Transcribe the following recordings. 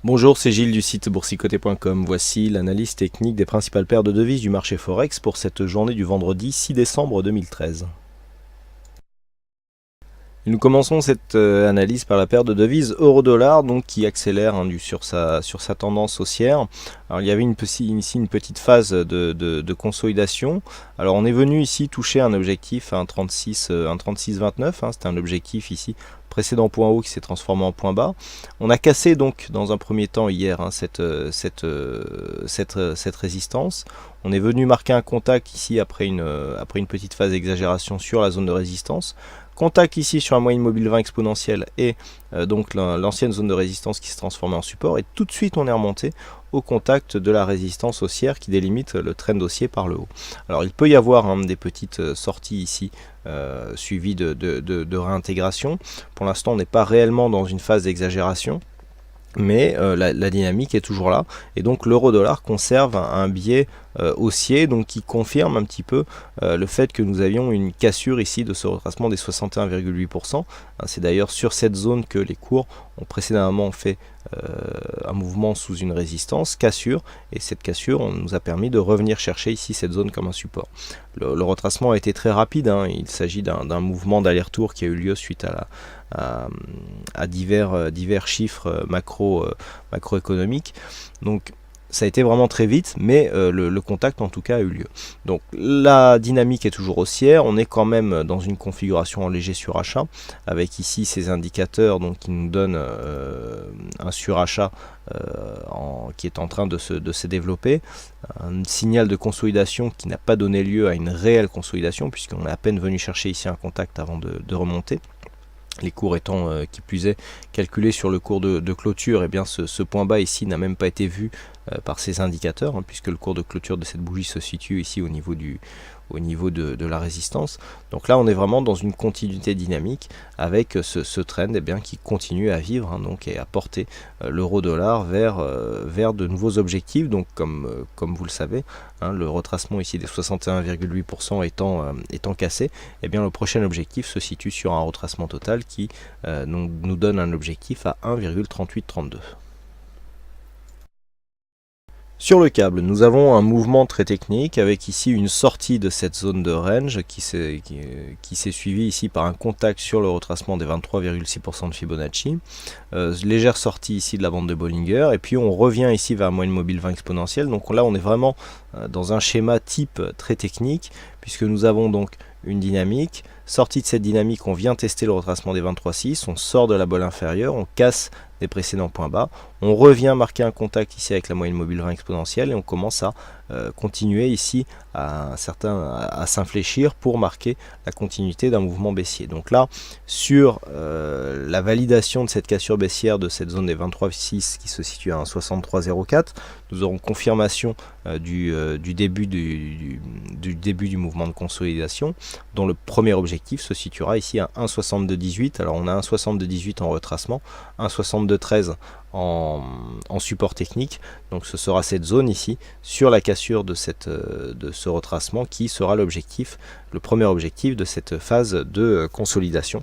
Bonjour, c'est Gilles du site boursicoté.com. Voici l'analyse technique des principales paires de devises du marché Forex pour cette journée du vendredi 6 décembre 2013. Et nous commençons cette analyse par la paire de devises euro-dollar, donc qui accélère sur sa tendance haussière. Alors il y avait ici une petite phase de consolidation. Alors on est venu ici toucher un objectif à un 36,29. C'était un objectif ici précédent point haut qui s'est transformé en point bas. On a cassé donc dans un premier temps hier cette résistance. On est venu marquer un contact ici après une petite phase d'exagération sur la zone de résistance. Contact ici sur la moyenne mobile 20 exponentielle et donc l'ancienne zone de résistance qui s'est transformée en support. Et tout de suite on est remonté au contact de la résistance haussière qui délimite le trend haussier par le haut. Alors il peut y avoir des petites sorties ici suivies de réintégration. Pour l'instant on n'est pas réellement dans une phase d'exagération, mais la dynamique est toujours là, et donc l'euro-dollar conserve un biais haussier, donc qui confirme un petit peu le fait que nous avions une cassure ici de ce retracement des 61,8%. C'est d'ailleurs sur cette zone que les cours ont précédemment fait un mouvement sous une résistance, cassure, et cette cassure nous a permis de revenir chercher ici cette zone comme un support. Le retracement a été très rapide, il s'agit d'un mouvement d'aller-retour qui a eu lieu suite à divers chiffres macroéconomiques. Donc ça a été vraiment très vite, mais le contact en tout cas a eu lieu. Donc la dynamique est toujours haussière, on est quand même dans une configuration en léger surachat, avec ici ces indicateurs donc, qui nous donnent un surachat qui est en train de se développer, un signal de consolidation qui n'a pas donné lieu à une réelle consolidation, puisqu'on est à peine venu chercher ici un contact avant de remonter. Les cours étant qui plus est calculés sur le cours de clôture, et bien ce point bas ici n'a même pas été vu par ces indicateurs, puisque le cours de clôture de cette bougie se situe ici au niveau de la résistance. Donc là on est vraiment dans une continuité dynamique avec ce trend qui continue à vivre, donc, et à porter l'euro-dollar vers de nouveaux objectifs. Donc comme vous le savez, le retracement ici des 61,8% étant cassé, et bien le prochain objectif se situe sur un retracement total qui nous donne un objectif à 1,3832. Sur le câble, nous avons un mouvement très technique avec ici une sortie de cette zone de range qui s'est suivie ici par un contact sur le retracement des 23,6% de Fibonacci, légère sortie ici de la bande de Bollinger, et puis on revient ici vers la moyenne mobile 20 exponentielle. Donc là on est vraiment dans un schéma type très technique, puisque nous avons donc une dynamique. Sortie de cette dynamique, on vient tester le retracement des 23,6, on sort de la bolle inférieure, on casse des précédents points bas, on revient marquer un contact ici avec la moyenne mobile 20 exponentielle, et on commence à continuer ici à s'infléchir pour marquer la continuité d'un mouvement baissier. Donc là, sur la validation de cette cassure baissière de cette zone des 23,6 qui se situe à 1,6304, nous aurons confirmation du début du mouvement de consolidation, dont le premier objectif se situera ici à 1,6218. Alors on a 1,6218 en retracement, 1,6213 en support technique, donc ce sera cette zone ici sur la cassure de ce retracement qui sera le premier objectif de cette phase de consolidation,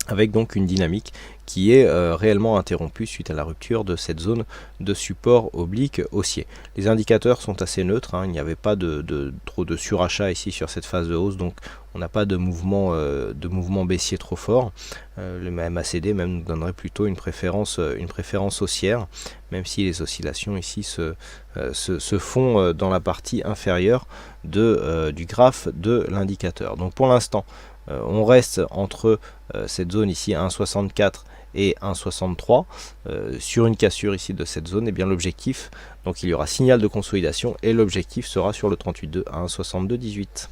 avec donc une dynamique qui est réellement interrompue suite à la rupture de cette zone de support oblique haussier. Les indicateurs sont assez neutres, il n'y avait pas trop de surachat ici sur cette phase de hausse, donc on n'a pas de mouvement baissier trop fort. Le MACD même nous donnerait plutôt une préférence haussière, même si les oscillations ici se font dans la partie inférieure du graphe de l'indicateur. Donc pour l'instant, on reste entre cette zone ici 1,64 et 1,63 sur une cassure ici de cette zone. Et bien l'objectif, donc il y aura signal de consolidation, et l'objectif sera sur le 38,2 à 1,6218.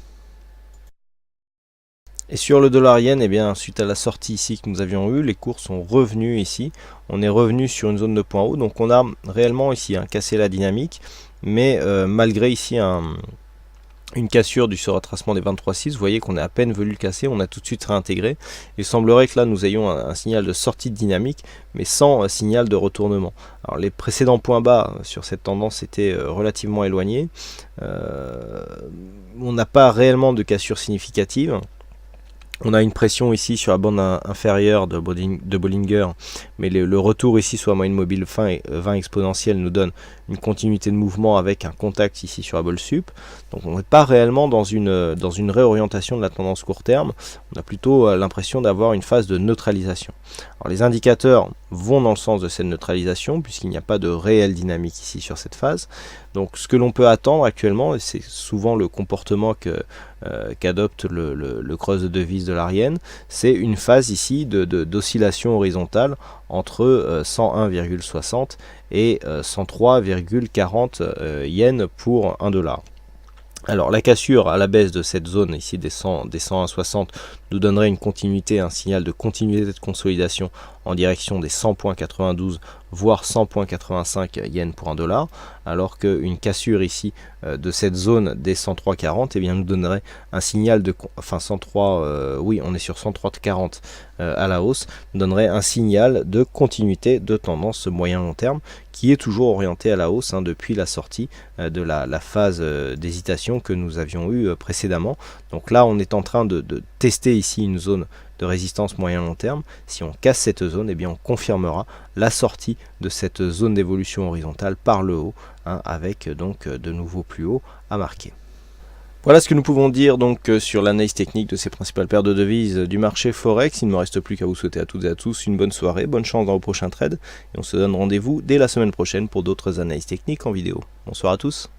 Et sur le dollar yen, et bien suite à la sortie ici que nous avions eue, les cours sont revenus ici. On est revenu sur une zone de point haut, donc on a réellement ici cassé la dynamique, mais malgré ici une cassure du retracement des 23,6, vous voyez qu'on est à peine venu le casser, on a tout de suite réintégré. Il semblerait que là nous ayons un signal de sortie de dynamique, mais sans signal de retournement. Alors les précédents points bas sur cette tendance étaient relativement éloignés. On n'a pas réellement de cassure significative. On a une pression ici sur la bande inférieure de Bollinger, mais le retour ici sur la moyenne mobile 20 exponentielle nous donne une continuité de mouvement avec un contact ici sur la bolle sup. Donc on n'est pas réellement dans une réorientation de la tendance court terme, on a plutôt l'impression d'avoir une phase de neutralisation. Alors les indicateurs vont dans le sens de cette neutralisation puisqu'il n'y a pas de réelle dynamique ici sur cette phase. Donc ce que l'on peut attendre actuellement, et c'est souvent le comportement qu'adopte le creuse de devise de l'Ariane, c'est une phase ici d'oscillation horizontale entre 101,60 et 103,40 yens pour 1 dollar. Alors la cassure à la baisse de cette zone ici des 101,60 nous donnerait une continuité, un signal de continuité de consolidation en direction des 100,92 voire 100,85 yens pour 1 dollar, alors qu'une cassure ici de cette zone des 103,40 eh bien nous donnerait un signal de, enfin 103, oui on est sur 103,40 à la hausse, donnerait un signal de continuité de tendance moyen long terme qui est toujours orienté à la hausse depuis la sortie de la phase d'hésitation que nous avions eu précédemment. Donc là on est en train de tester ici une zone de résistance moyen long terme. Si on casse cette zone, eh bien on confirmera la sortie de cette zone d'évolution horizontale par le haut, avec donc de nouveaux plus hauts à marquer. Voilà ce que nous pouvons dire donc sur l'analyse technique de ces principales paires de devises du marché Forex. Il ne me reste plus qu'à vous souhaiter à toutes et à tous une bonne soirée, bonne chance dans vos prochains trades, et on se donne rendez-vous dès la semaine prochaine pour d'autres analyses techniques en vidéo. Bonsoir à tous.